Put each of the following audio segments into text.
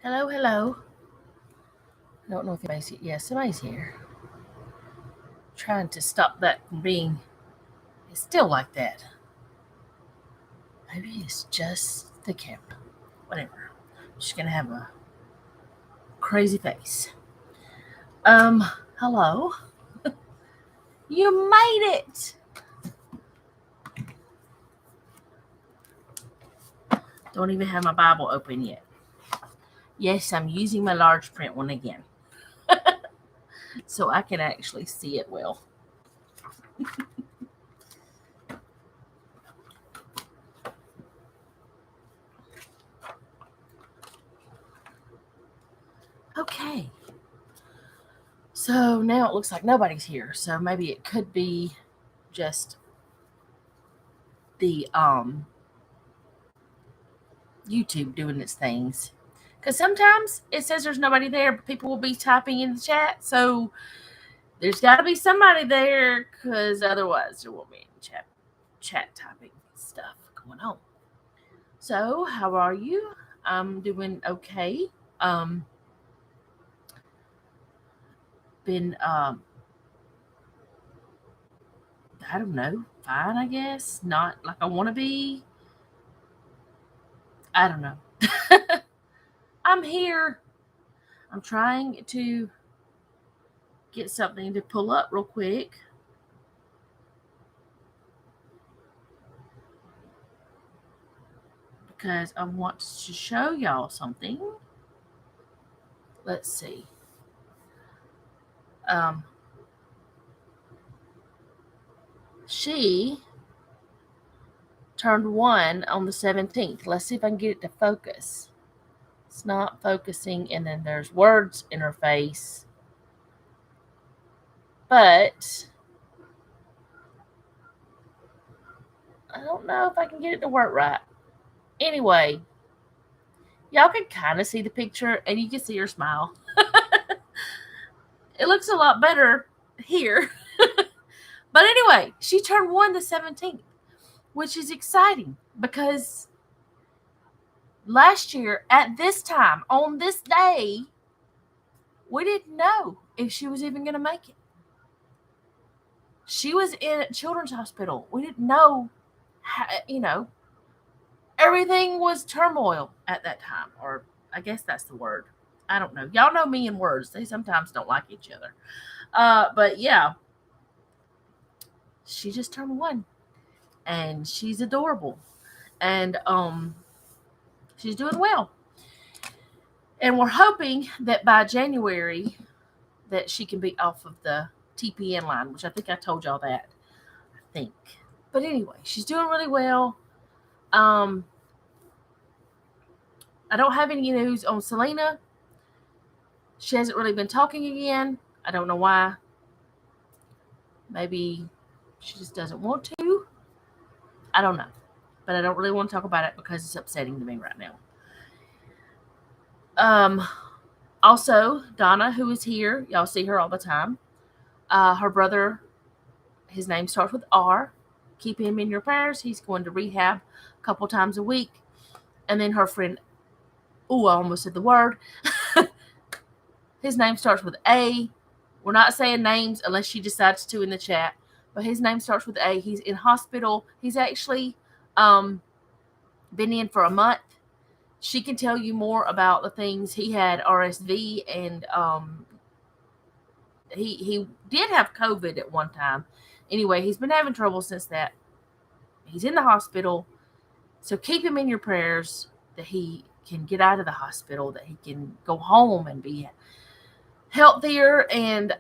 Hello, hello. I don't know if anybody's here. Yeah, somebody's here. Trying to stop that from being. It's still like that. Maybe it's just the camera. Whatever. I'm just gonna have a crazy face. Um, hello. You made it. Don't even have my Bible open yet. Yes, I'm using my large print one again, so I can actually see it well. Okay. So now it looks like nobody's here. So maybe it could be just the YouTube doing its things. Because sometimes it says there's nobody there, but people will be typing in the chat. So there's got to be somebody there, because otherwise there won't be any chat typing stuff going on. So how are you? I'm doing okay. Um, been I don't know, fine, I guess. Not like I want to be. I don't know. I'm here. I'm trying to get something to pull up real quick. Because I want to show y'all something. Let's see. Um, she turned 1 on the 17th. Let's see if I can get it to focus. It's not focusing, and then there's words in her face. But I don't know if I can get it to work right. Anyway, y'all can kind of see the picture, and you can see her smile. It looks a lot better here. But anyway, she turned 1 the 17th, which is exciting because last year at this time, on this day, we didn't know if she was even going to make it. She was in a children's hospital. We didn't know, how, everything was turmoil at that time, or I guess that's the word. I don't know. Y'all know me and words. They sometimes don't like each other. But yeah, she just turned 1 and she's adorable. And she's doing well. And we're hoping that by January that she can be off of the TPN line, which I think I told y'all that. I think. But anyway, she's doing really well. Um, I don't have any news on Selena. She hasn't really been talking again. I don't know why. Maybe she just doesn't want to. I don't know. But I don't really want to talk about it because it's upsetting to me right now. Um, Also, Donna, who is here, y'all see her all the time. Her brother, his name starts with R. Keep him in your prayers. He's going to rehab a couple times a week. And then her friend, I almost said the word. His name starts with A. We're not saying names unless she decides to in the chat. But his name starts with A. He's in hospital. He's actually been in for a month. She can tell you more about the things. He had RSV, and he did have COVID at one time. Anyway, he's been having trouble since that. He's in the hospital. So keep him in your prayers that he can get out of the hospital, that he can go home and be healthier and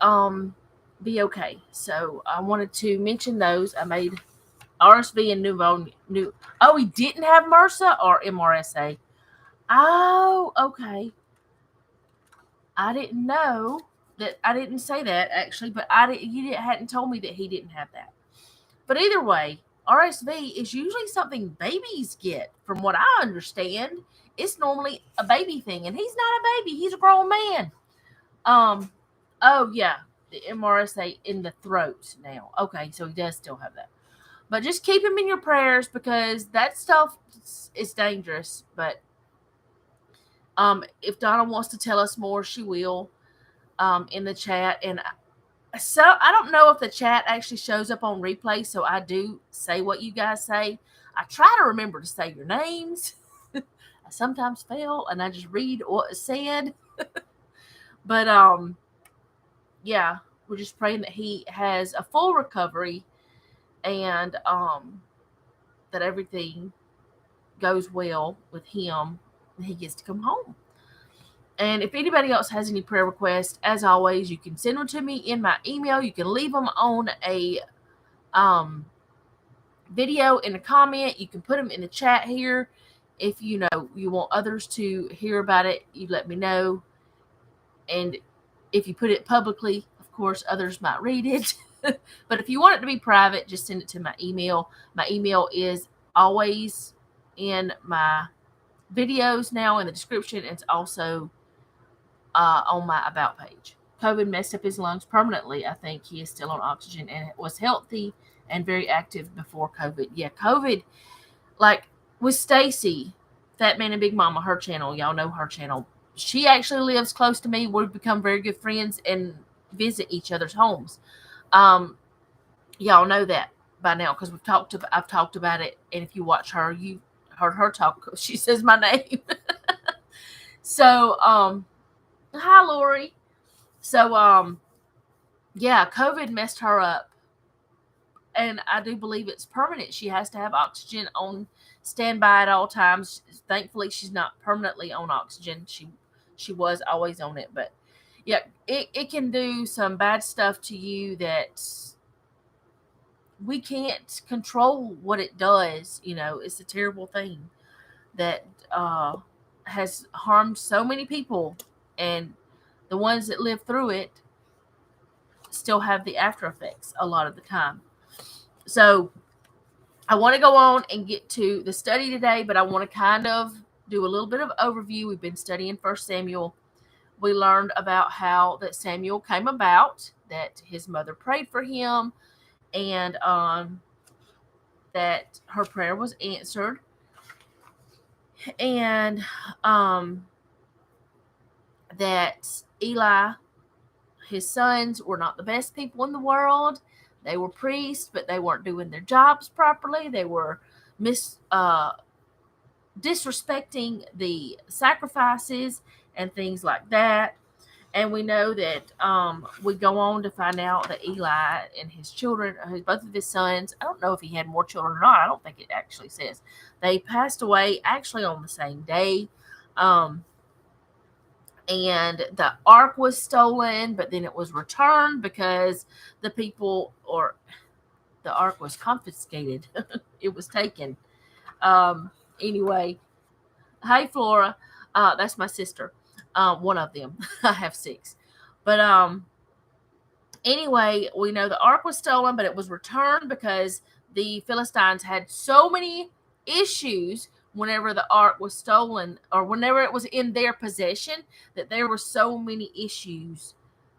be okay. So I wanted to mention those. I made RSV and pneumonia. Oh, he didn't have MRSA or MRSA. Oh, okay. I didn't know that. I didn't say that actually, but you hadn't told me that he didn't have that. But either way, RSV is usually something babies get, from what I understand. It's normally a baby thing, and he's not a baby. He's a grown man. Um, oh yeah, the MRSA in the throat now. Okay, so he does still have that. But just keep him in your prayers because that stuff is dangerous. But If Donna wants to tell us more, she will in the chat. And so I don't know if the chat actually shows up on replay, so I do say what you guys say. I try to remember to say your names. I sometimes fail, and I just read what is said. But yeah, we're just praying that he has a full recovery, and that everything goes well with him and he gets to come home. And if anybody else has any prayer requests, as always, you can send them to me in my email. You can leave them on a video in a comment. You can put them in the chat here. If you want others to hear about it, you let me know. And if you put it publicly, of course, others might read it. But if you want it to be private, just send it to my email. My email is always in my videos now in the description. It's also on my About page. COVID messed up his lungs permanently. I think he is still on oxygen and was healthy and very active before COVID. Yeah, COVID, like with Stacy, Fat Man and Big Mama, her channel, y'all know her channel. She actually lives close to me. We've become very good friends and visit each other's homes. Y'all know that by now because I've talked about it. And if you watch her, you heard her talk. She says my name. So, hi, Lori. So, yeah, COVID messed her up. And I do believe it's permanent. She has to have oxygen on standby at all times. Thankfully, she's not permanently on oxygen. She was always on it. But, yeah, it can do some bad stuff to you that we can't control what it does. It's a terrible thing that has harmed so many people. And the ones that live through it still have the after effects a lot of the time. So I want to go on and get to the study today, but I want to kind of do a little bit of overview. We've been studying 1 Samuel. We learned about how that Samuel came about, that his mother prayed for him, and that her prayer was answered. And that Eli, his sons, were not the best people in the world. They were priests, but they weren't doing their jobs properly. They were disrespecting the sacrifices and things like that. And we know that we go on to find out that Eli and his children, both of his sons, I don't know if he had more children or not. I don't think it actually says. They passed away actually on the same day. And the ark was stolen, but then it was returned because the ark was confiscated. It was taken. Anyway, hey, Flora. That's my sister. One of them. I have 6. But anyway, we know the ark was stolen, but it was returned because the Philistines had so many issues whenever the ark was stolen or whenever it was in their possession, that there were so many issues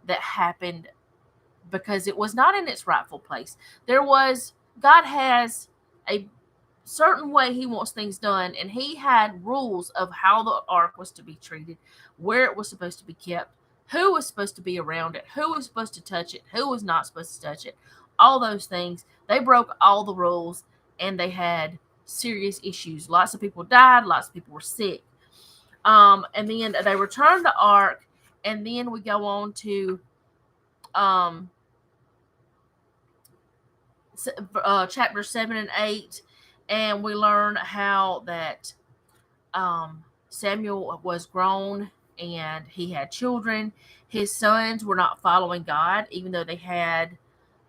that happened because it was not in its rightful place. God has a certain way he wants things done, and he had rules of how the ark was to be treated, where it was supposed to be kept, who was supposed to be around it, who was supposed to touch it, who was not supposed to touch it, all those things. They broke all the rules, and they had serious issues. Lots of people died. Lots of people were sick. And then they returned the ark, and then we go on to chapter 7 and 8, and we learn how that Samuel was grown and he had children. His sons were not following God, even though they had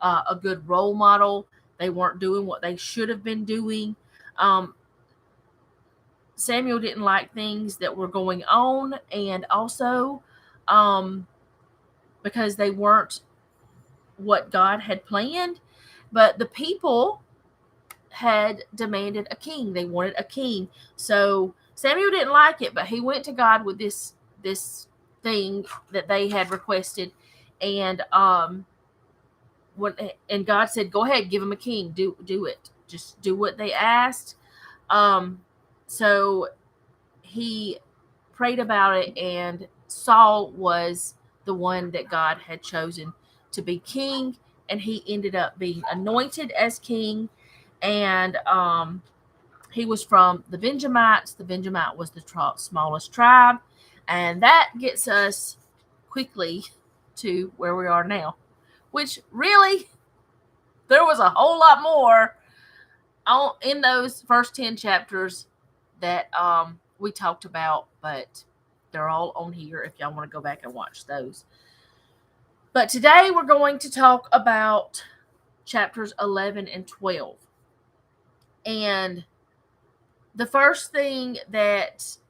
a good role model. They weren't doing what they should have been doing. Samuel didn't like things that were going on, and also because they weren't what God had planned. But the people had demanded a king. They wanted a king. So Samuel didn't like it, but he went to God with this thing that they had requested, and God said, "Go ahead, give him a king. Do it. Just do what they asked." So he prayed about it, and Saul was the one that God had chosen to be king, and he ended up being anointed as king. And he was from the Benjamites. The Benjamite was the smallest tribe, and that gets us quickly to where we are now, which really there was a whole lot more in those first 10 chapters that we talked about, but they're all on here if y'all want to go back and watch those. But today we're going to talk about chapters 11 and 12. And the first sentence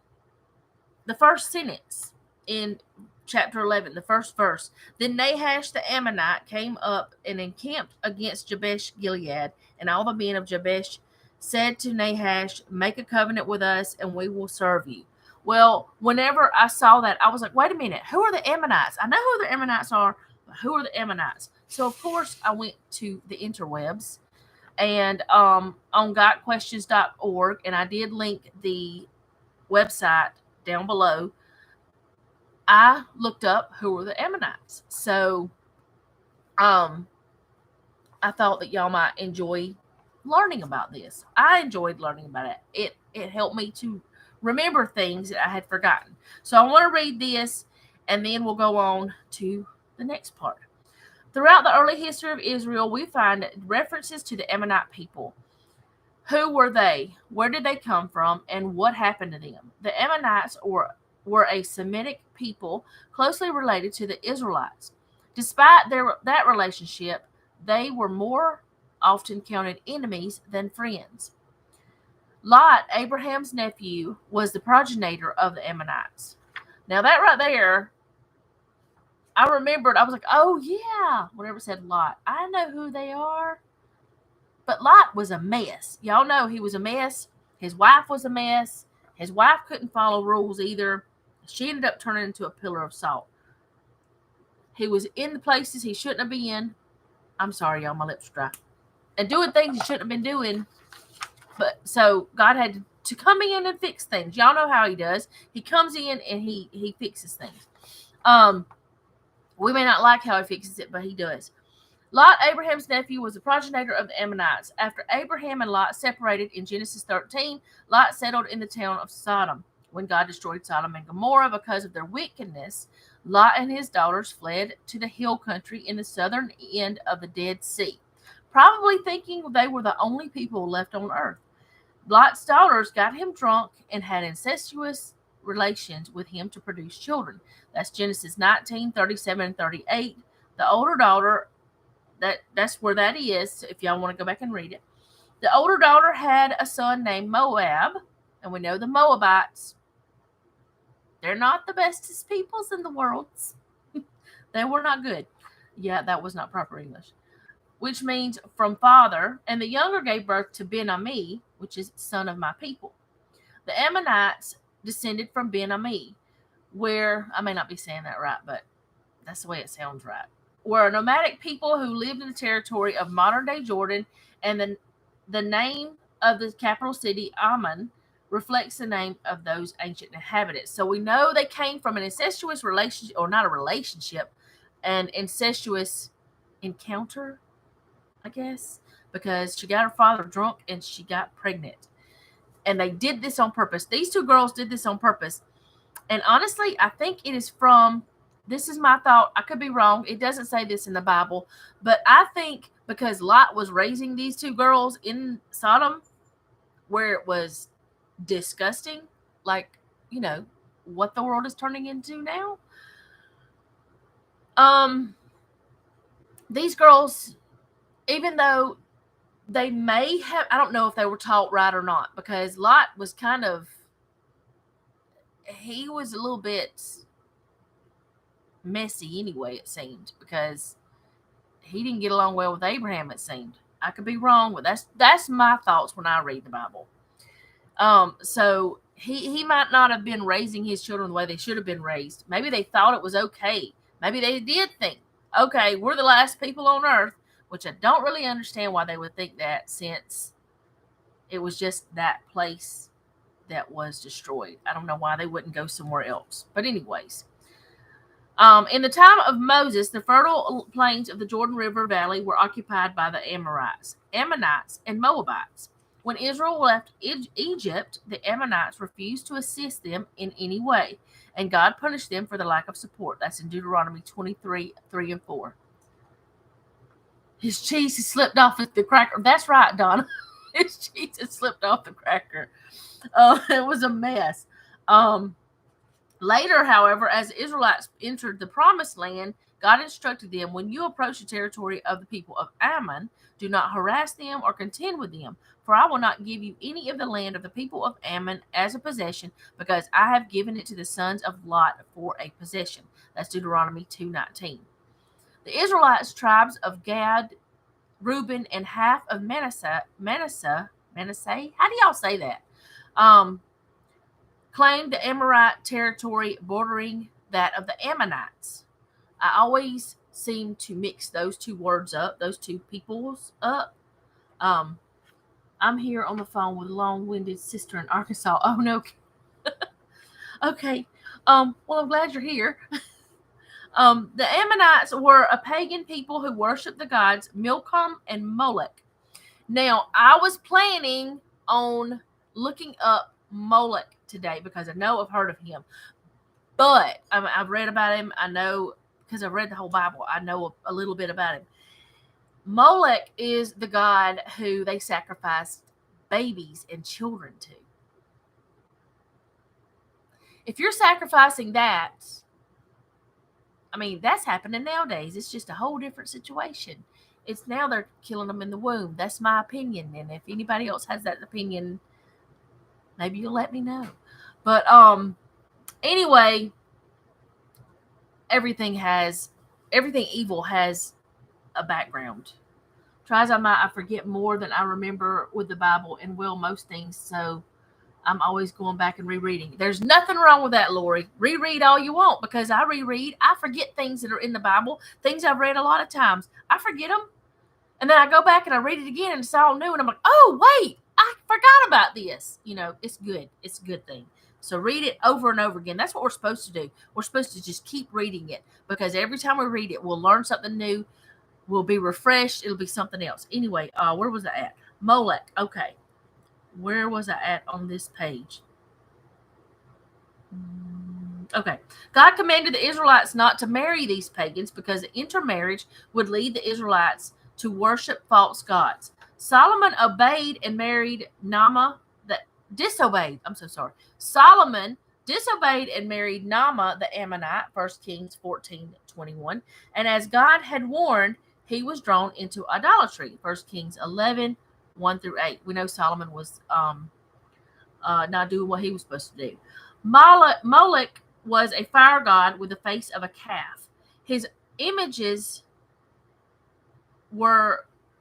in chapter 11, the first verse, then Nahash the Ammonite came up and encamped against Jabesh Gilead, and all the men of Jabesh said to Nahash, make a covenant with us and we will serve you. Well, whenever I saw that, I was like, wait a minute, who are the Ammonites? I know who the Ammonites are, but who are the Ammonites? So, of course, I went to the interwebs and on gotquestions.org, and I did link the website down below. I looked up who were the Ammonites. So I thought that y'all might enjoy learning about this. I enjoyed learning about it. It helped me to remember things that I had forgotten. So I want to read this, and then we'll go on to the next part. Throughout the early history of Israel, we find references to the Ammonite people. Who were they? Where did they come from? And what happened to them? The Ammonites were a Semitic people closely related to the Israelites. Despite that relationship, they were more often counted enemies than friends. Lot, Abraham's nephew, was the progenitor of the Ammonites. Now that right there, I remembered, I was like, oh yeah, whenever it said Lot, I know who they are. But Lot was a mess. Y'all know he was a mess. His wife was a mess. His wife couldn't follow rules either. She ended up turning into a pillar of salt. He was in the places he shouldn't have been. I'm sorry, y'all, my lips are dry. And doing things he shouldn't have been doing. But so God had to come in and fix things. Y'all know how he does. He comes in and he fixes things. We may not like how he fixes it, but he does. Lot, Abraham's nephew, was the progenitor of the Ammonites. After Abraham and Lot separated in Genesis 13, Lot settled in the town of Sodom. When God destroyed Sodom and Gomorrah because of their wickedness, Lot and his daughters fled to the hill country in the southern end of the Dead Sea, probably thinking they were the only people left on earth. Lot's daughters got him drunk and had incestuous relations with him to produce children. That's Genesis 19, 37, and 38. The older daughter, that's where that is, if y'all want to go back and read it. The older daughter had a son named Moab, and we know the Moabites, they're not the bestest peoples in the world. They were not good. Yeah, that was not proper English. Which means from father, and the younger gave birth to Ben-Ami, which is son of my people. The Ammonites descended from Ben-Ami, where, I may not be saying that right, but that's the way it sounds right, were a nomadic people who lived in the territory of modern-day Jordan, and the name of the capital city, Ammon, reflects the name of those ancient inhabitants. So we know they came from an incestuous relationship, or not a relationship, an incestuous encounter, I guess, because she got her father drunk and she got pregnant. And they did this on purpose. These two girls did this on purpose. And honestly, I think it is from, this is my thought, I could be wrong, it doesn't say this in the Bible, but I think because Lot was raising these two girls in Sodom, where it was disgusting, like, you know, what the world is turning into now. These girls, even though they may have, I don't know if they were taught right or not, because Lot was kind of, he was a little bit messy anyway, it seemed, because he didn't get along well with Abraham, it seemed. I could be wrong, but that's my thoughts when I read the Bible. So he might not have been raising his children the way they should have been raised. Maybe they thought it was okay. Maybe they did think, okay, we're the last people on earth, which I don't really understand why they would think that, since it was just that place that was destroyed. I don't know why they wouldn't go somewhere else. But anyways, in the time of Moses, the fertile plains of the Jordan River Valley were occupied by the Amorites, Ammonites, and Moabites. When Israel left Egypt, the Ammonites refused to assist them in any way, and God punished them for the lack of support. That's in Deuteronomy 23, 3 and 4. His cheese has slipped off the cracker. That's right, Donna. His cheese has slipped off the cracker. It was a mess. Later, however, as the Israelites entered the promised land, God instructed them, when you approach the territory of the people of Ammon, do not harass them or contend with them, for I will not give you any of the land of the people of Ammon as a possession, because I have given it to the sons of Lot for a possession. That's Deuteronomy 2:19. The Israelites, tribes of Gad, Reuben, and half of Manasseh, how do y'all say that? Claimed the Amorite territory bordering that of the Ammonites. I always seem to mix those two words up, those two peoples up. I'm here on the phone with a long-winded sister in Arkansas. Oh, no. Okay. Well, I'm glad you're here. The Ammonites were a pagan people who worshiped the gods Milcom and Molech. Now, I was planning on looking up Molech today because I know I've heard of him. But I've read about him. I know, because I've read the whole Bible, I know a little bit about him. Molech is the god who they sacrificed babies and children to. If you're sacrificing that, I mean, that's happening nowadays. It's just a whole different situation. It's now they're killing them in the womb. That's my opinion. And if anybody else has that opinion, maybe you'll let me know. But anyway, everything evil has a background. Try as I might, I forget more than I remember with the Bible, and most things. So I'm always going back and rereading. There's nothing wrong with that, Lori. Reread all you want, because I reread. I forget things that are in the Bible, things I've read a lot of times. I forget them. And then I go back and I read it again and it's all new. And I'm like, oh, wait, I forgot about this. It's good. It's a good thing. So read it over and over again. That's what we're supposed to do. We're supposed to just keep reading it, because every time we read it, we'll learn something new. We'll be refreshed. It'll be something else. Anyway, where was I at? Molech. Okay. Where was I at on this page? Okay. God commanded the Israelites not to marry these pagans because intermarriage would lead the Israelites to worship false gods. Solomon obeyed and married Solomon disobeyed and married Naamah the Ammonite, 1 Kings 14:21. And as God had warned, he was drawn into idolatry, 1 Kings 11:1-8. We know Solomon was not doing what he was supposed to do. Molech was a fire god with the face of a calf. His images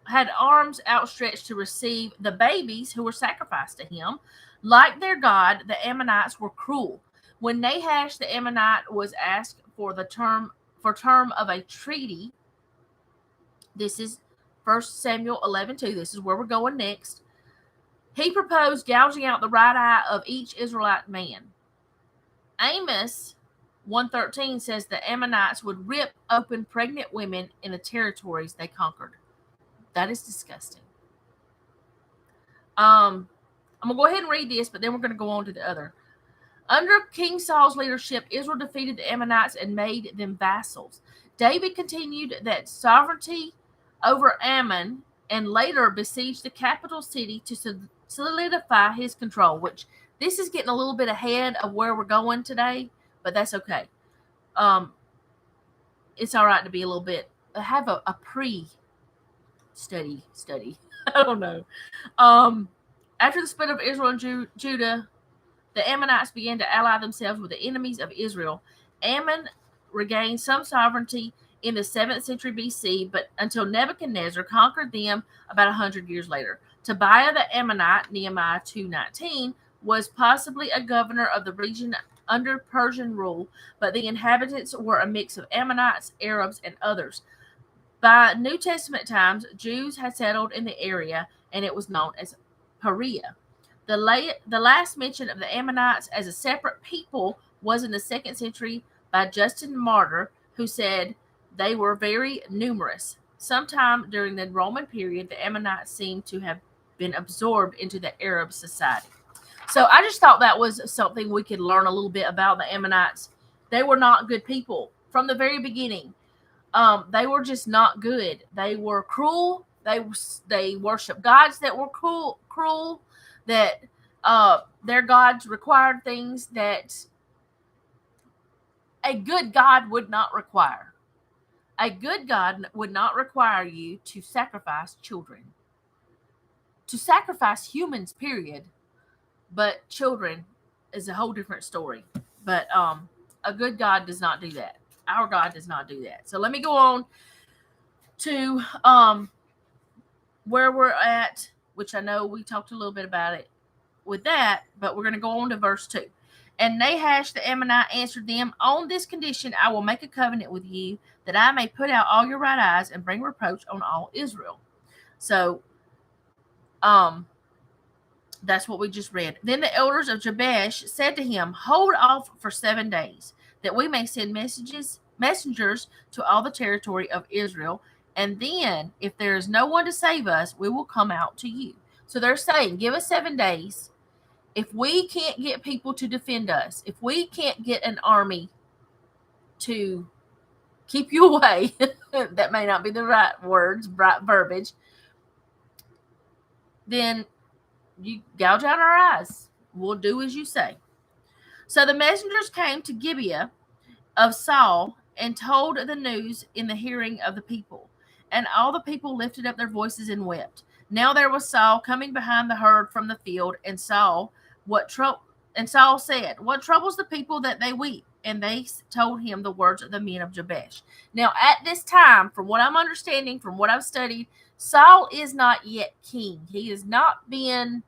had arms outstretched to receive the babies who were sacrificed to him. Like their god, the Ammonites were cruel. When Nahash the Ammonite was asked for term of a treaty, this is 1 Samuel 11:2. This is where we're going next. He proposed gouging out the right eye of each Israelite man. Amos 1:13 says the Ammonites would rip open pregnant women in the territories they conquered. That is disgusting. I'm going to go ahead and read this, but then we're going to go on to the other. Under King Saul's leadership, Israel defeated the Ammonites and made them vassals. David continued that sovereignty over Ammon and later besieged the capital city to solidify his control, which this is getting a little bit ahead of where we're going today, but that's okay. It's all right to be a little bit, have a pre-study. I don't know. After the split of Israel and Judah, the Ammonites began to ally themselves with the enemies of Israel. Ammon regained some sovereignty in the 7th century BC, but until Nebuchadnezzar conquered them about 100 years later. Tobiah the Ammonite, Nehemiah 2:19, was possibly a governor of the region under Persian rule, but the inhabitants were a mix of Ammonites, Arabs, and others. By New Testament times, Jews had settled in the area, and it was known as Perea. The last mention of the Ammonites as a separate people was in the 2nd century by Justin Martyr, who said they were very numerous. Sometime during the Roman period, the Ammonites seem to have been absorbed into the Arab society. So I just thought that was something we could learn a little bit about the Ammonites. They were not good people from the very beginning. They were just not good. They were cruel. They worshiped gods that were cruel. That their gods required things that a good God would not require. A good God would not require you to sacrifice children, to sacrifice humans, period. But children is a whole different story. But a good God does not do that. Our God does not do that. So let me go on to where we're at, which I know we talked a little bit about it with that, but we're going to go on to verse 2. And Nahash the Ammonite answered them, on this condition I will make a covenant with you, that I may put out all your right eyes and bring reproach on all Israel. So that's what we just read. Then the elders of Jabesh said to him, hold off for 7 days, that we may send messengers to all the territory of Israel, and then if there is no one to save us, we will come out to you. So they're saying, give us 7 days. If we can't get people to defend us, if we can't get an army to keep you away, that may not be the right words, right verbiage, then you gouge out our eyes. We'll do as you say. So the messengers came to Gibeah of Saul and told the news in the hearing of the people. And all the people lifted up their voices and wept. Now there was Saul coming behind the herd from the field, and Saul said, what troubles the people that they weep? And they told him the words of the men of Jabesh. Now at this time, from what I'm understanding, from what I've studied, Saul is not yet king. He has not been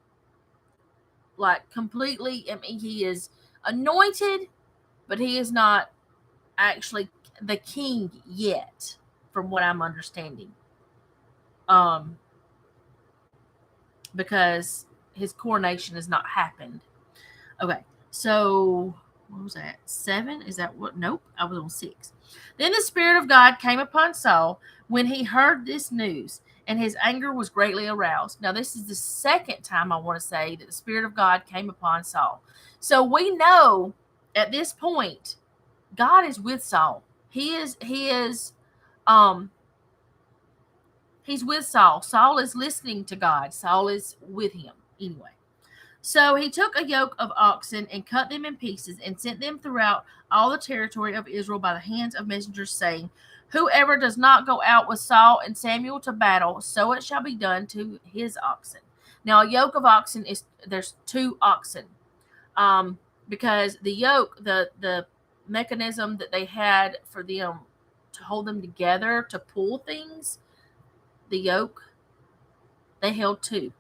completely, he is anointed, but he is not actually the king yet, from what I'm understanding. Because his coronation has not happened. Okay, so what was that? 7? Is that what? Nope, I was on 6. Then the Spirit of God came upon Saul when he heard this news, and his anger was greatly aroused. Now, this is the second time I want to say that the Spirit of God came upon Saul. So we know at this point, God is with Saul. He's with Saul. Saul is listening to God. Saul is with him anyway. So he took a yoke of oxen and cut them in pieces and sent them throughout all the territory of Israel by the hands of messengers, saying, whoever does not go out with Saul and Samuel to battle, so it shall be done to his oxen. Now, a yoke of oxen there's 2 oxen. Because the yoke, the mechanism that they had for them to hold them together, to pull things, the yoke, they held 2.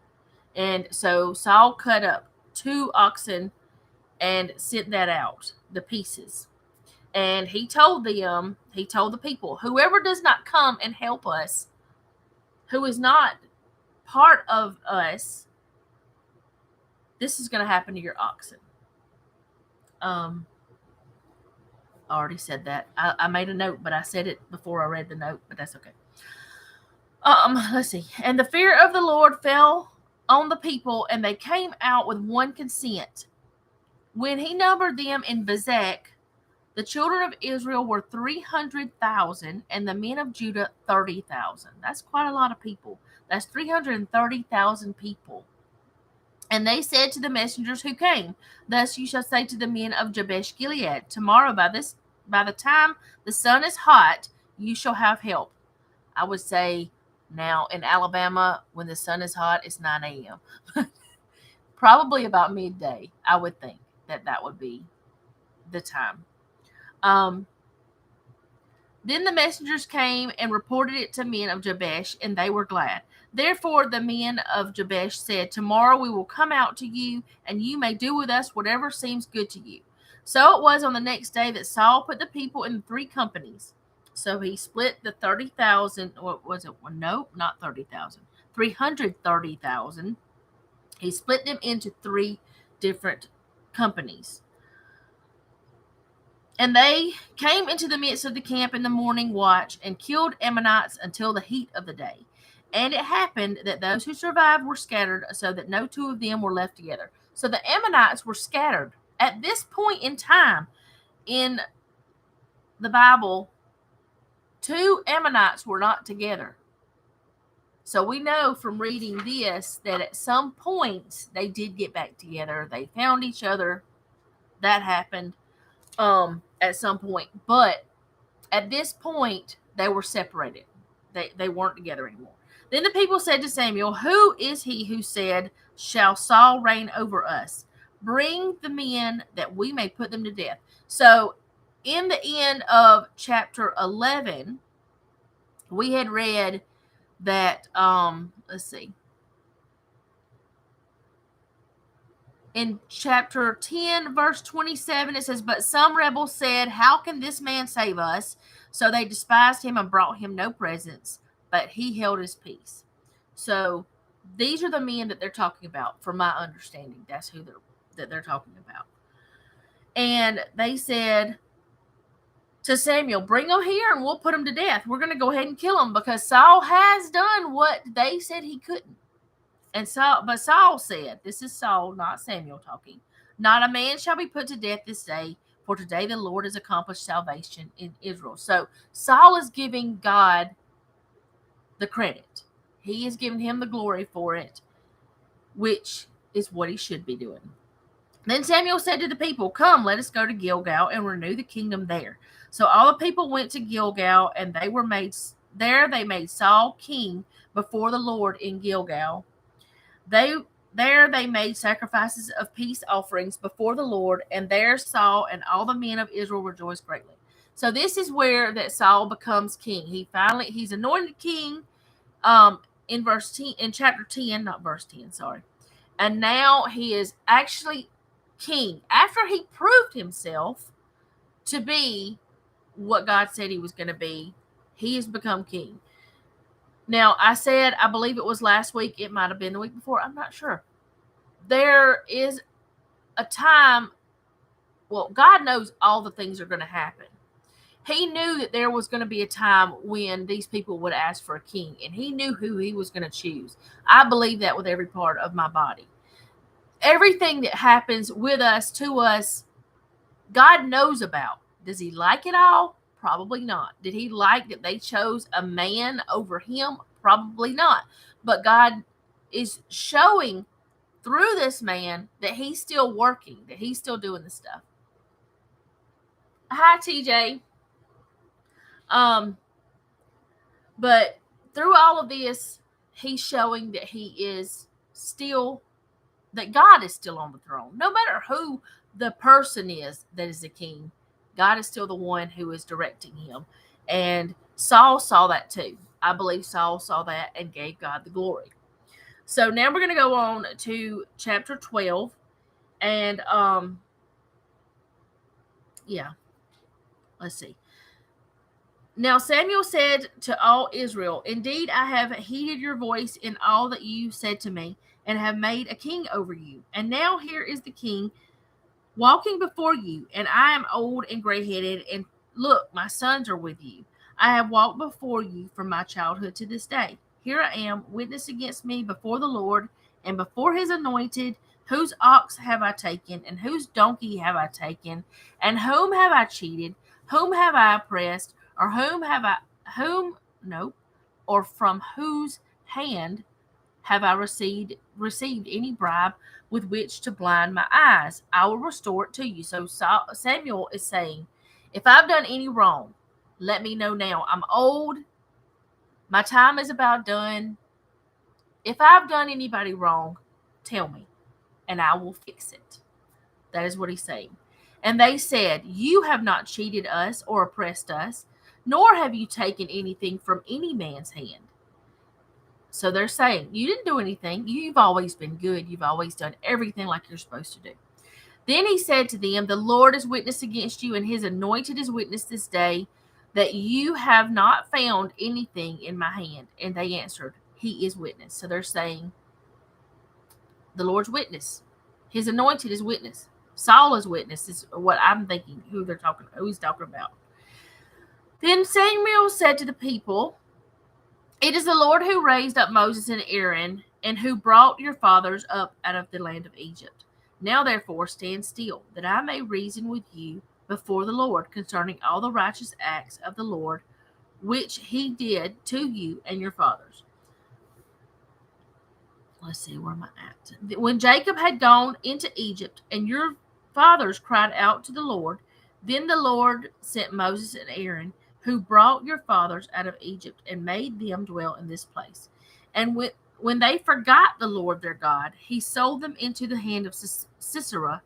And so Saul cut up 2 oxen and sent that out, the pieces. And he told the people, whoever does not come and help us, who is not part of us, this is going to happen to your oxen. I already said that. I made a note, but I said it before I read the note, but that's okay. Let's see. And the fear of the Lord fell on the people, and they came out with one consent. When he numbered them in Bezek, the children of Israel were 300,000, and the men of Judah 30,000. That's quite a lot of people. That's 330,000 people. And they said to the messengers who came, thus you shall say to the men of Jabesh Gilead, tomorrow by the time the sun is hot, you shall have help. I would say now in Alabama, when the sun is hot, it's 9 a.m. Probably about midday, I would think that would be the time. Then the messengers came and reported it to men of Jabesh, and they were glad. Therefore the men of Jabesh said, tomorrow we will come out to you, and you may do with us whatever seems good to you. So it was on the next day that Saul put the people in 3 companies. So he split the 30,000, what was it? Nope, not 30,000. 330,000 He split them into 3 different companies. And they came into the midst of the camp in the morning watch and killed Ammonites until the heat of the day. And it happened that those who survived were scattered, so that no 2 of them were left together. So the Ammonites were scattered. At this point in time in the Bible, 2 Ammonites were not together. So we know from reading this that at some point they did get back together. They found each other. That happened at some point. But at this point, they were separated. They weren't together anymore. Then the people said to Samuel, "Who is he who said, 'Shall Saul reign over us?' Bring the men that we may put them to death." So in the end of chapter 11, we had read that, let's see. In chapter 10, verse 27, it says, "But some rebels said, 'How can this man save us?' So they despised him and brought him no presents, but he held his peace." So these are the men that they're talking about, from my understanding. That's who they're talking about. And they said to Samuel, "Bring them here and we'll put them to death. We're going to go ahead and kill them because Saul has done what they said he couldn't." And Saul said, this is Saul, not Samuel talking, "Not a man shall be put to death this day, for today the Lord has accomplished salvation in Israel." So Saul is giving God the credit. He is giving him the glory for it, which is what he should be doing. Then Samuel said to the people, "Come, let us go to Gilgal and renew the kingdom there." So all the people went to Gilgal, and they made Saul king before the Lord in Gilgal. They made sacrifices of peace offerings before the Lord, and there Saul and all the men of Israel rejoiced greatly. So this is where that Saul becomes king. He's anointed king in verse 10, in chapter 10, not verse 10, sorry. And now he is actually king after he proved himself to be what God said he was going to be. He has become king. Now, I said, I believe it was last week. It might have been the week before. I'm not sure. There is a time, well, God knows all the things are going to happen. He knew that there was going to be a time when these people would ask for a king, and he knew who he was going to choose. I believe that with every part of my body. Everything that happens with us, to us, God knows about. Does he like it all? Probably not. Did he like that they chose a man over him? Probably not. But God is showing through this man that he's still working, that he's still doing the stuff. Hi, TJ. But through all of this, he's showing that he is still, that God is still on the throne. No matter who the person is that is the king, God is still the one who is directing him. And Saul saw that too. I believe Saul saw that and gave God the glory. So now we're going to go on to chapter 12. And let's see. Now Samuel said to all Israel, "Indeed, I have heeded your voice in all that you said to me, and have made a king over you. And now here is the king walking before you, and I am old and gray-headed, and look, my sons are with you. I have walked before you from my childhood to this day. Here I am, witness against me before the Lord and before his anointed. Whose ox have I taken, and whose donkey have I taken? And whom have I cheated? Whom have I oppressed? Or or from whose hand have I received any bribe with which to blind my eyes? I will restore it to you." So Samuel is saying, if I've done any wrong, let me know now. I'm old. My time is about done. If I've done anybody wrong, tell me, and I will fix it. That is what he's saying. And they said, "You have not cheated us or oppressed us, nor have you taken anything from any man's hand." So they're saying, you didn't do anything. You've always been good. You've always done everything like you're supposed to do. Then he said to them, "The Lord is witness against you, and his anointed is witness this day, that you have not found anything in my hand." And they answered, "He is witness." So they're saying, the Lord's witness. His anointed is witness. Saul is witness is what I'm thinking, who he's talking about. Then Samuel said to the people, "It is the Lord who raised up Moses and Aaron, and who brought your fathers up out of the land of Egypt. Now therefore stand still, that I may reason with you before the Lord concerning all the righteous acts of the Lord, which he did to you and your fathers." Let's see, where am I at? When Jacob had gone into Egypt, and your fathers cried out to the Lord, then the Lord sent Moses and Aaron, who brought your fathers out of Egypt, and made them dwell in this place. And when they forgot the Lord their God, he sold them into the hand of Sisera,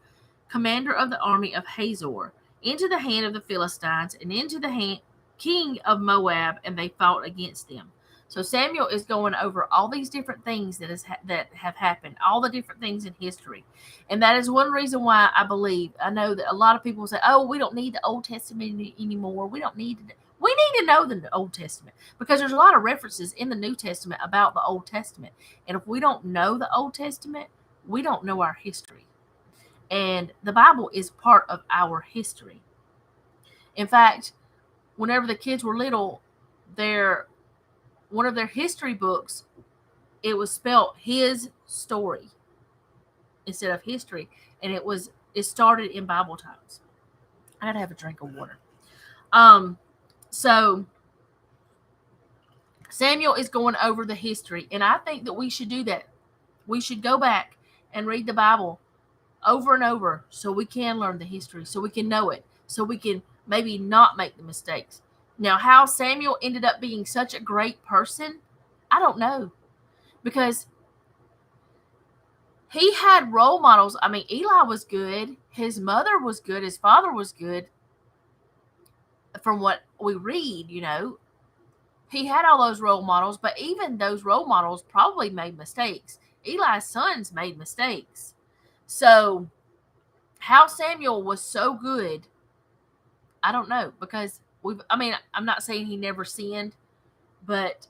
commander of the army of Hazor, into the hand of the Philistines, and into the hand king of Moab, and they fought against them. So Samuel is going over all these different things that have happened, all the different things in history. And that is one reason why I know that a lot of people say, "Oh, we don't need the Old Testament anymore. We need to know the Old Testament," because there's a lot of references in the New Testament about the Old Testament. And if we don't know the Old Testament, we don't know our history. And the Bible is part of our history. In fact, whenever the kids were little, one of their history books, it was spelled his story instead of history, and it started in Bible times. I gotta have a drink of water. So Samuel is going over the history, and I think that we should do that. We should go back and read the Bible over and over so we can learn the history, so we can know it, so we can maybe not make the mistakes. Now, how Samuel ended up being such a great person, I don't know. Because he had role models. I mean, Eli was good. His mother was good. His father was good. From what we read, he had all those role models, but even those role models probably made mistakes. Eli's sons made mistakes. So how Samuel was so good, I don't know, because I'm not saying he never sinned, but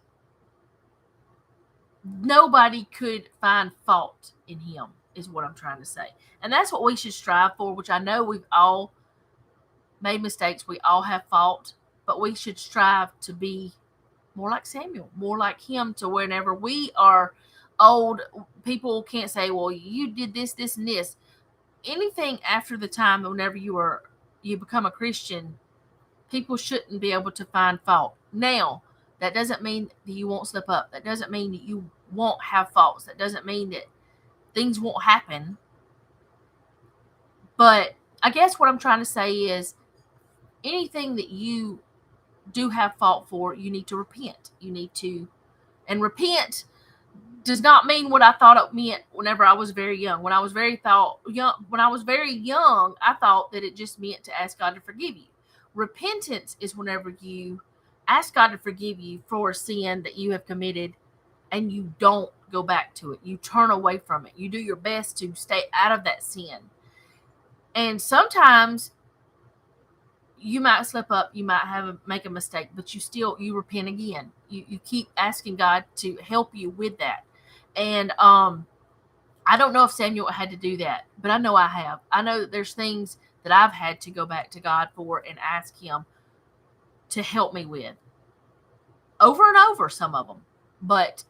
nobody could find fault in him, is what I'm trying to say. And that's what we should strive for, which I know we've all made mistakes. We all have fault, but we should strive to be more like Samuel, more like him, to whenever we are old, people can't say, "Well, you did this, this, and this." Anything after the time whenever you become a Christian, people shouldn't be able to find fault. Now, that doesn't mean that you won't slip up. That doesn't mean that you won't have faults. That doesn't mean that things won't happen. But I guess what I'm trying to say is, anything that you do have fault for, you need to repent. And repent does not mean what I thought it meant whenever I was very young. When I was very young, I thought that it just meant to ask God to forgive you. Repentance is whenever you ask God to forgive you for a sin that you have committed, and you don't go back to it. You turn away from it. You do your best to stay out of that sin. And sometimes you might slip up, you might make a mistake, but you repent again. You keep asking God to help you with that. And I don't know if Samuel had to do that, but I know I have. I know that there's things that I've had to go back to God for and ask him to help me with. Over and over, some of them. But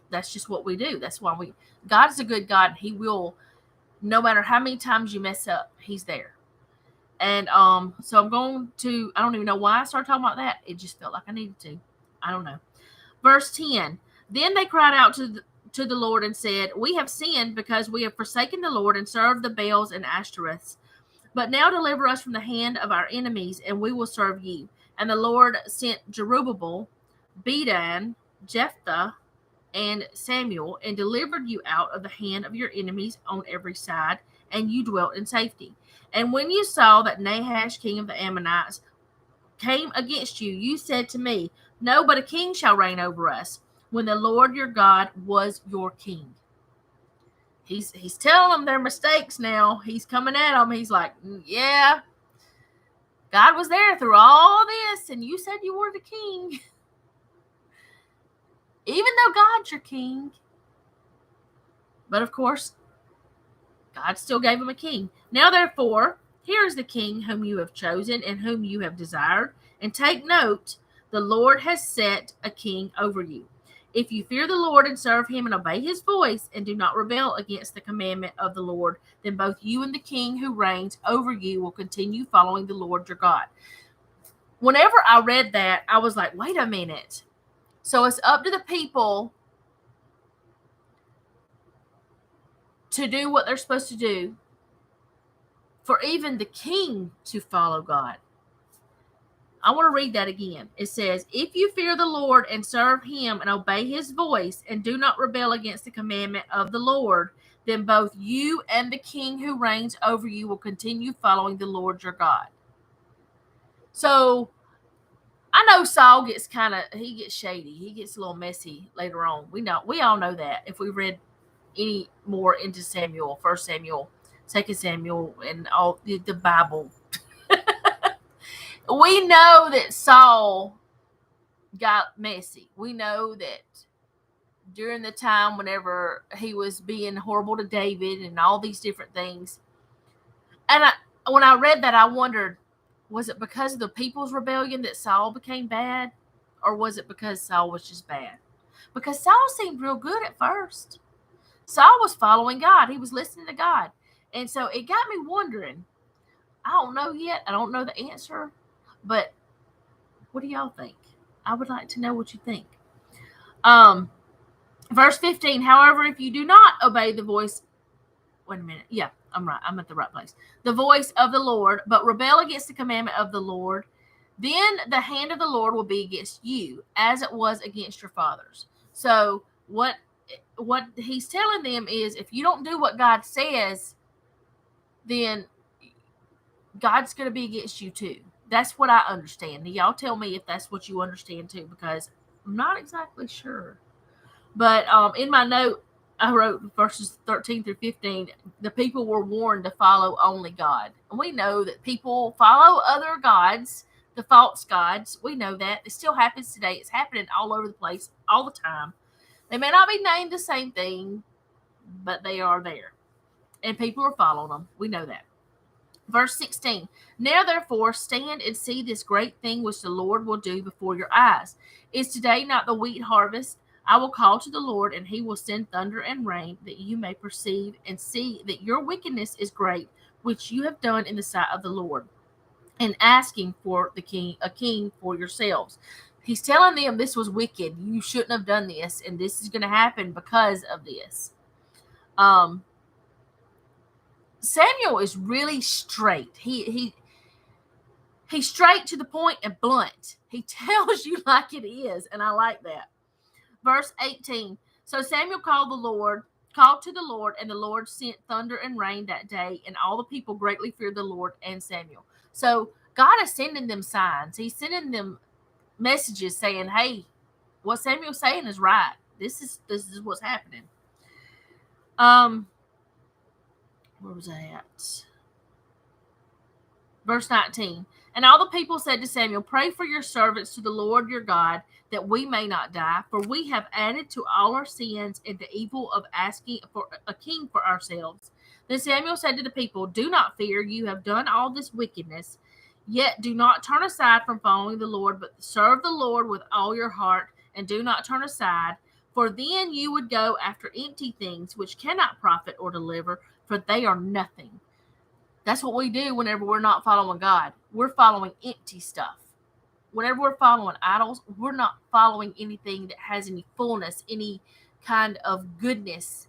that's just what we do. That's why God is a good God, and he will, no matter how many times you mess up, he's there. And so I don't even know why I started talking about that. It just felt like I needed to. I don't know. Verse 10, then they cried out to the Lord and said, "We have sinned because we have forsaken the Lord and served the Baals and Ashtoreths. But now deliver us from the hand of our enemies, and we will serve you." And the Lord sent Jerubbaal, Bedan, Jephthah, and Samuel, and delivered you out of the hand of your enemies on every side, and you dwelt in safety. And when you saw that Nahash, king of the Ammonites, came against you, you said to me, "No, but a king shall reign over us," when the Lord your God was your king. He's telling them their mistakes now. He's coming at them. He's like, "Yeah, God was there through all this, and you said you were the king." Even though God's your king. But of course, God still gave him a king. Now, therefore, here is the king whom you have chosen and whom you have desired. And take note, the Lord has set a king over you. If you fear the Lord and serve him and obey his voice and do not rebel against the commandment of the Lord, then both you and the king who reigns over you will continue following the Lord your God. Whenever I read that, I was like, wait a minute. So it's up to the people to do what they're supposed to do, for even the king to follow God. I want to read that again. It says, if you fear the Lord and serve him and obey his voice and do not rebel against the commandment of the Lord, then both you and the king who reigns over you will continue following the Lord your God. So I know Saul gets he gets shady. He gets a little messy later on. We all know that if we read any more into Samuel, 1 Samuel, 2 Samuel, and all the Bible. We know that Saul got messy. We know that during the time whenever he was being horrible to David and all these different things. And when I read that, I wondered, was it because of the people's rebellion that Saul became bad? Or was it because Saul was just bad? Because Saul seemed real good at first. Saul was following God. He was listening to God. And so it got me wondering. I don't know yet. I don't know the answer. But what do y'all think? I would like to know what you think. Verse 15, however, if you do not obey the voice, wait a minute. Yeah, I'm right. I'm at the right place. The voice of the Lord, but rebel against the commandment of the Lord, then the hand of the Lord will be against you, as it was against your fathers. So what he's telling them is, if you don't do what God says, then God's going to be against you too. That's what I understand. Y'all tell me if that's what you understand too, because I'm not exactly sure. But in my note, I wrote verses 13 through 15, the people were warned to follow only God. And we know that people follow other gods, the false gods. We know that. It still happens today. It's happening all over the place all the time. They may not be named the same thing, but they are there. And people are following them. We know that. Verse 16, now therefore stand and see this great thing which the Lord will do before your eyes. Is today not the wheat harvest? I will call to the Lord, and he will send thunder and rain, that you may perceive and see that your wickedness is great, which you have done in the sight of the Lord, and asking for a king for yourselves. He's telling them this was wicked. You shouldn't have done this, and this is going to happen because of this. Samuel is really straight. He's straight to the point and blunt. He tells you like it is, and I like that. Verse 18. So Samuel called to the Lord, and the Lord sent thunder and rain that day, and all the people greatly feared the Lord and Samuel. So God is sending them signs. He's sending them messages saying, hey, what Samuel's saying is right. This is what's happening. Where was I at? Verse 19. And all the people said to Samuel, pray for your servants to the Lord your God, that we may not die, for we have added to all our sins and the evil of asking for a king for ourselves. Then Samuel said to the people, do not fear, you have done all this wickedness, yet do not turn aside from following the Lord, but serve the Lord with all your heart, and do not turn aside, for then you would go after empty things which cannot profit or deliver, for they are nothing. That's what we do whenever we're not following God. We're following empty stuff. Whenever we're following idols, we're not following anything that has any fullness, any kind of goodness.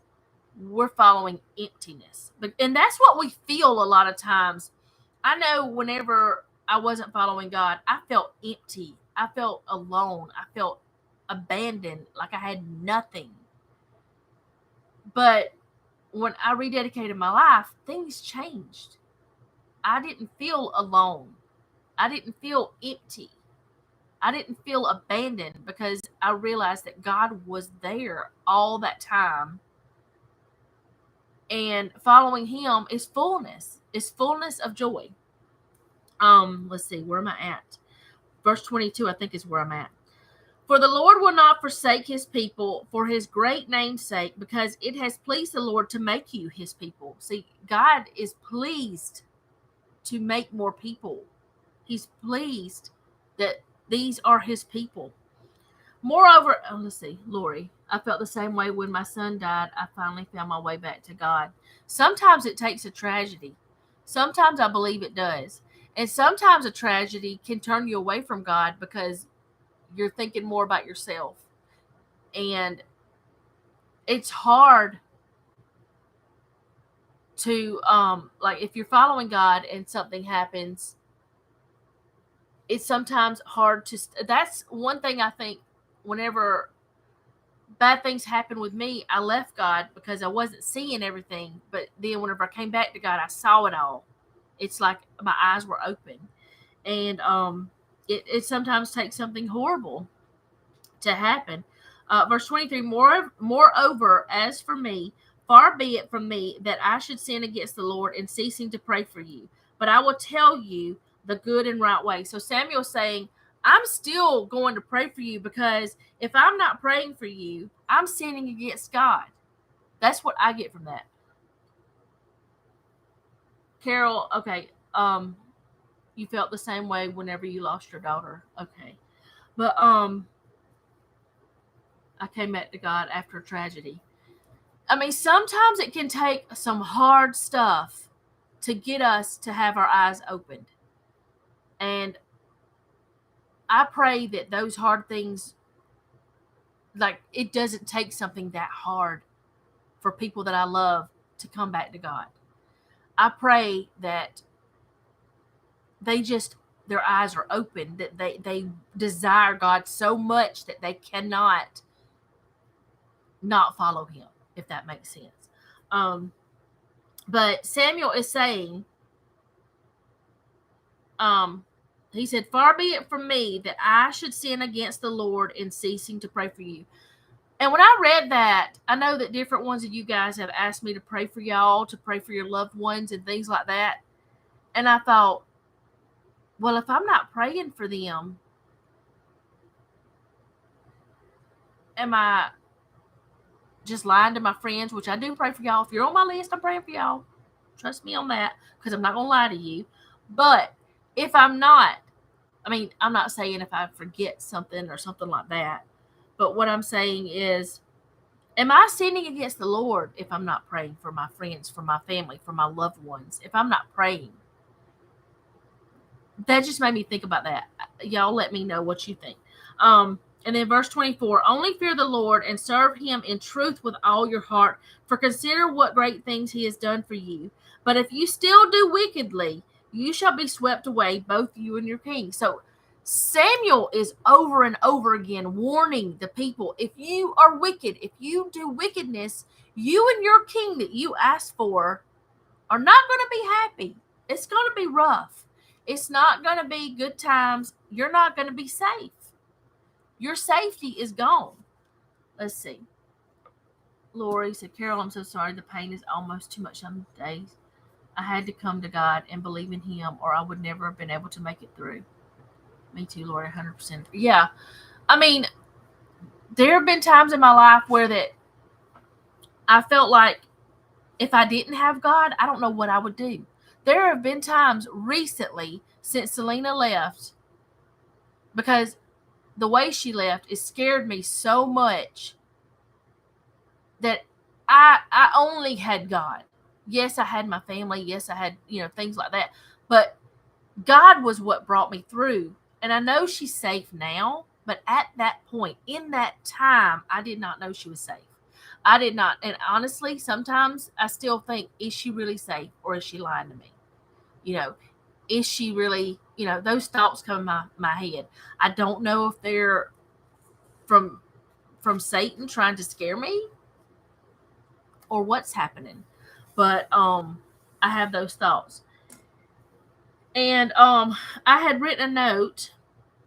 We're following emptiness. And that's what we feel a lot of times. I know whenever I wasn't following God, I felt empty. I felt alone. I felt abandoned, like I had nothing. But when I rededicated my life, things changed. I didn't feel alone. I didn't feel empty. I didn't feel abandoned, because I realized that God was there all that time. And following him is fullness. It's fullness of joy. Let's see, where am I at? Verse 22, I think, is where I'm at. For the Lord will not forsake his people for his great name's sake, because it has pleased the Lord to make you his people. See, God is pleased to make more people. He's pleased that these are his people. Moreover, let's see, Lori, I felt the same way when my son died. I finally found my way back to God. Sometimes it takes a tragedy. Sometimes I believe it does. And sometimes a tragedy can turn you away from God because you're thinking more about yourself. And it's hard to, like, if you're following God and something happens, it's sometimes hard to, that's one thing I think whenever bad things happened with me, I left God because I wasn't seeing everything. But then whenever I came back to God, I saw it all. It's like my eyes were open. And it sometimes takes something horrible to happen. Verse 23, moreover, as for me, far be it from me that I should sin against the Lord in ceasing to pray for you. But I will tell you the good and right way. So Samuel's saying, I'm still going to pray for you, because if I'm not praying for you, I'm sinning against God. That's what I get from that. Carol, okay, you felt the same way whenever you lost your daughter. Okay. But I came back to God after a tragedy. I mean, sometimes it can take some hard stuff to get us to have our eyes opened. And I pray that those hard things, like, it doesn't take something that hard for people that I love to come back to God. I pray that they just, their eyes are open, that they desire God so much that they cannot not follow him, if that makes sense. But Samuel is saying, he said, far be it from me that I should sin against the Lord in ceasing to pray for you. And when I read that, I know that different ones of you guys have asked me to pray for y'all, to pray for your loved ones and things like that. And I thought, well, if I'm not praying for them, am I just lying to my friends? Which I do pray for y'all. If you're on my list, I'm praying for y'all. Trust me on that, because I'm not going to lie to you. But if I'm not, I mean, I'm not saying if I forget something or something like that. But what I'm saying is, am I sinning against the Lord if I'm not praying for my friends, for my family, for my loved ones? If I'm not praying? That just made me think about that. Y'all let me know what you think. And then verse 24, only fear the Lord and serve him in truth with all your heart, for consider what great things he has done for you. But if you still do wickedly, you shall be swept away, both you and your king. So Samuel is over and over again warning the people, if you are wicked, if you do wickedness, you and your king that you asked for are not going to be happy. It's going to be rough. It's not going to be good times. You're not going to be safe. Your safety is gone. Let's see. Lori said, Carol, I'm so sorry. The pain is almost too much some days. I had to come to God and believe in him, or I would never have been able to make it through. Me too, Lori, 100%. Yeah. I mean, there have been times in my life where that I felt like if I didn't have God, I don't know what I would do. There have been times recently since Selena left, because the way she left, it scared me so much that I only had God. Yes, I had my family. Yes, I had, things like that. But God was what brought me through. And I know she's safe now, but at that point, in that time, I did not know she was safe. I did not. And honestly, sometimes I still think, is she really safe, or is she lying to me? Is she really, those thoughts come in my head. I don't know if they're from Satan trying to scare me, or what's happening. But I have those thoughts. And I had written a note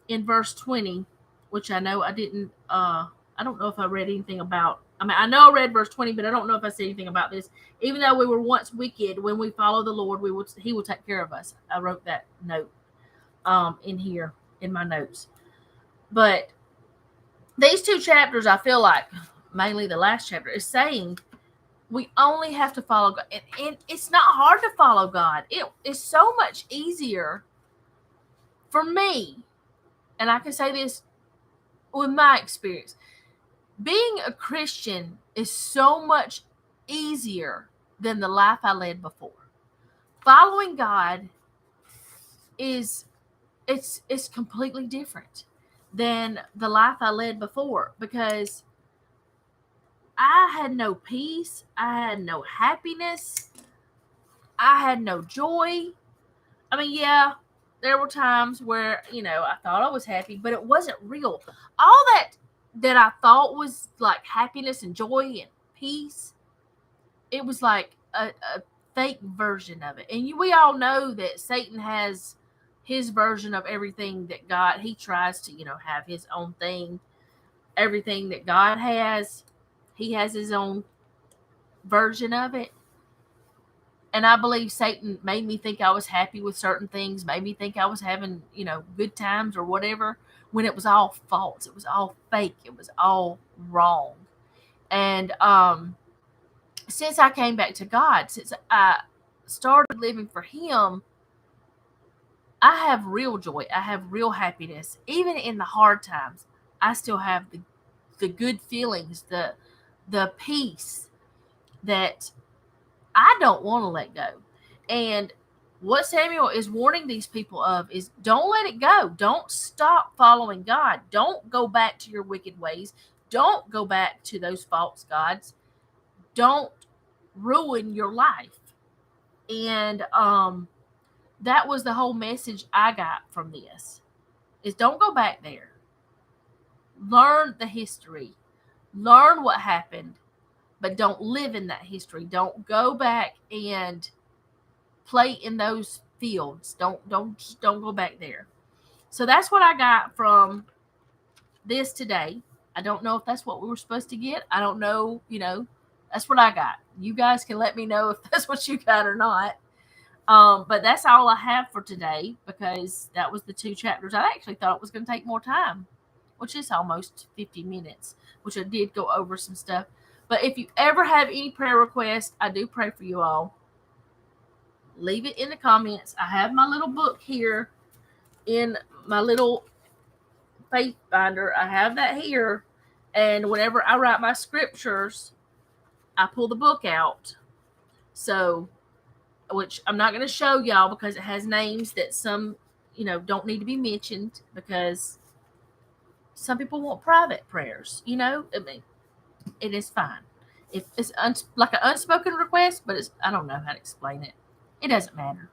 in verse 20, which I know I didn't, I don't know if I read anything about. I mean, I know I read verse 20, but I don't know if I said anything about this. Even though we were once wicked, when we follow the Lord, he will take care of us. I wrote that note in here in my notes. But these two chapters, I feel like, mainly the last chapter, is saying we only have to follow God. And it's not hard to follow God. It is so much easier for me. And I can say this with my experience. Being a Christian is so much easier than the life I led before. Following God is it's completely different than the life I led before, because I had no peace, I had no happiness, I had no joy. I mean, yeah, there were times where, I thought I was happy, but it wasn't real. All that I thought was like happiness and joy and peace, it was like a fake version of it. And we all know that Satan has his version of everything that God, he tries to, have his own thing. Everything that God has, he has his own version of it. And I believe Satan made me think I was happy with certain things, made me think I was having, good times or whatever, when it was all false. It was all fake. It was all wrong. And since I came back to God, since I started living for Him, I have real joy. I have real happiness. Even in the hard times, I still have the good feelings, the peace that I don't want to let go. And what Samuel is warning these people of is, don't let it go. Don't stop following God. Don't go back to your wicked ways. Don't go back to those false gods. Don't ruin your life. And that was the whole message I got from this, is don't go back there. Learn the history. Learn what happened, but don't live in that history. Don't go back and play in those fields. Don't go back there. So that's what I got from this today. I don't know if that's what we were supposed to get. I don't know, that's what I got. You guys can let me know if that's what you got or not. But that's all I have for today, because that was the 2 chapters. I actually thought it was going to take more time, which is almost 50 minutes, which I did go over some stuff. But if you ever have any prayer requests, I do pray for you all. Leave it in the comments. I have my little book here in my little faith binder. I have that here. And whenever I write my scriptures, I pull the book out. So, which I'm not going to show y'all because it has names that some, don't need to be mentioned, because some people want private prayers, I mean, it is fine. If it's like an unspoken request, but I don't know how to explain it. It doesn't matter.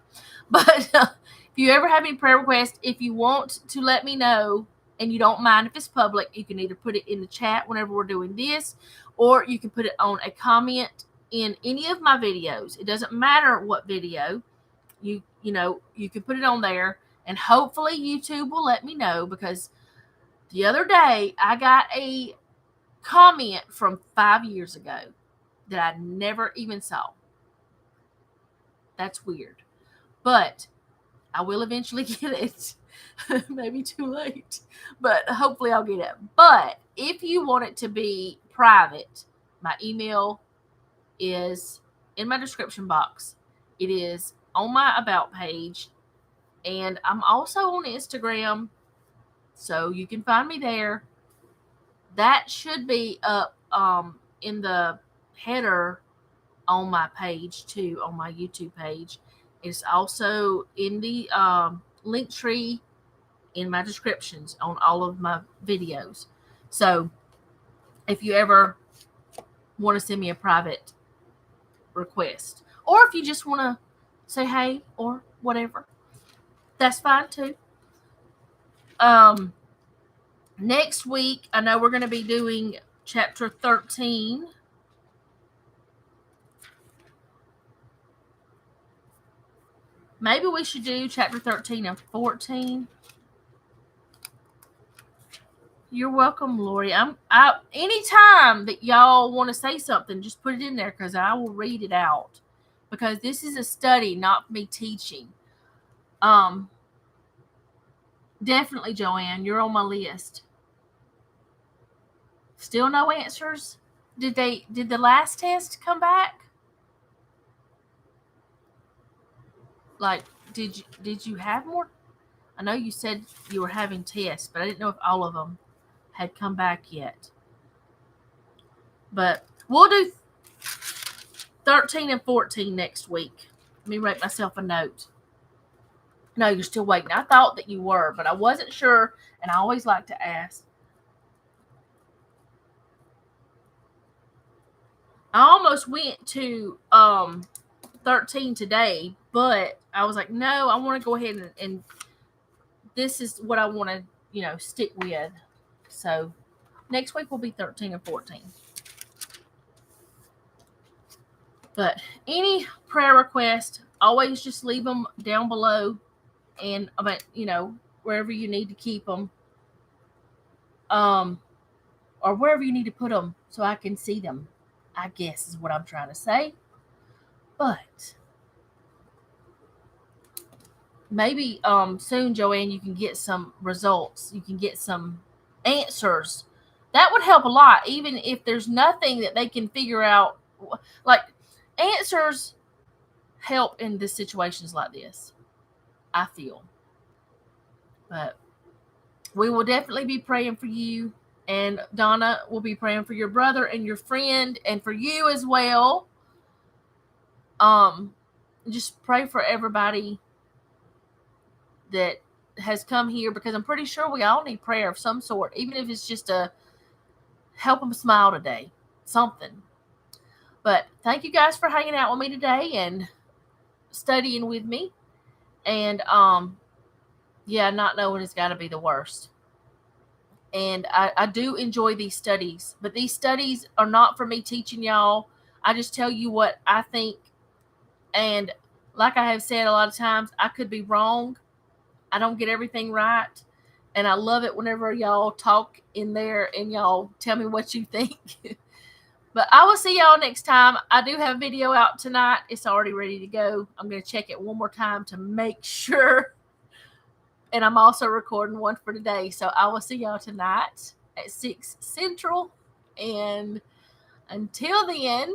But if you ever have any prayer requests, if you want to let me know and you don't mind if it's public, you can either put it in the chat whenever we're doing this, or you can put it on a comment in any of my videos. It doesn't matter what video. You can put it on there, and hopefully YouTube will let me know, because the other day I got a comment from 5 years ago that I never even saw. That's weird. But I will eventually get it. Maybe too late. But hopefully I'll get it. But if you want it to be private, my email is in my description box. It is on my About page. And I'm also on Instagram, so you can find me there. That should be up in the header on my page too, on my YouTube page. It's also in the link tree in my descriptions on all of my videos. So if you ever want to send me a private request, or if you just want to say hey or whatever, that's fine too. Next week, I know we're going to be doing chapter 13. Maybe we should do chapter 13 and 14. You're welcome, Lori. Anytime that y'all want to say something, just put it in there, because I will read it out. Because this is a study, not me teaching. Definitely, Joanne, you're on my list. Still no answers? Did the last test come back? Like, did you have more? I know you said you were having tests, but I didn't know if all of them had come back yet. But we'll do 13 and 14 next week. Let me write myself a note. No, you're still waiting. I thought that you were, but I wasn't sure, and I always like to ask. I almost went to 13 today, but I was like, no, I want to go ahead and this is what I want to, stick with. So next week will be 13 and 14. But any prayer request, always just leave them down below, and wherever you need to keep them, or wherever you need to put them, so I can see them, I guess is what I'm trying to say. But maybe soon, Joanne, you can get some results. You can get some answers. That would help a lot, even if there's nothing that they can figure out. Like, answers help in the situations like this, I feel. But we will definitely be praying for you. And Donna will be praying for your brother and your friend and for you as well. Just pray for everybody that has come here, because I'm pretty sure we all need prayer of some sort, even if it's just to help them smile today, something. But thank you guys for hanging out with me today and studying with me. And not knowing has got to be the worst. And I do enjoy these studies, but these studies are not for me teaching y'all. I just tell you what I think. And like I have said a lot of times, I could be wrong. I don't get everything right. And I love it whenever y'all talk in there and y'all tell me what you think. But I will see y'all next time. I do have a video out tonight. It's already ready to go. I'm going to check it one more time to make sure. And I'm also recording one for today. So I will see y'all tonight at 6 Central. And until then,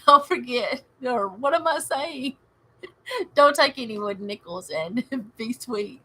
don't forget, or what am I saying? Don't take any wooden nickels and be sweet.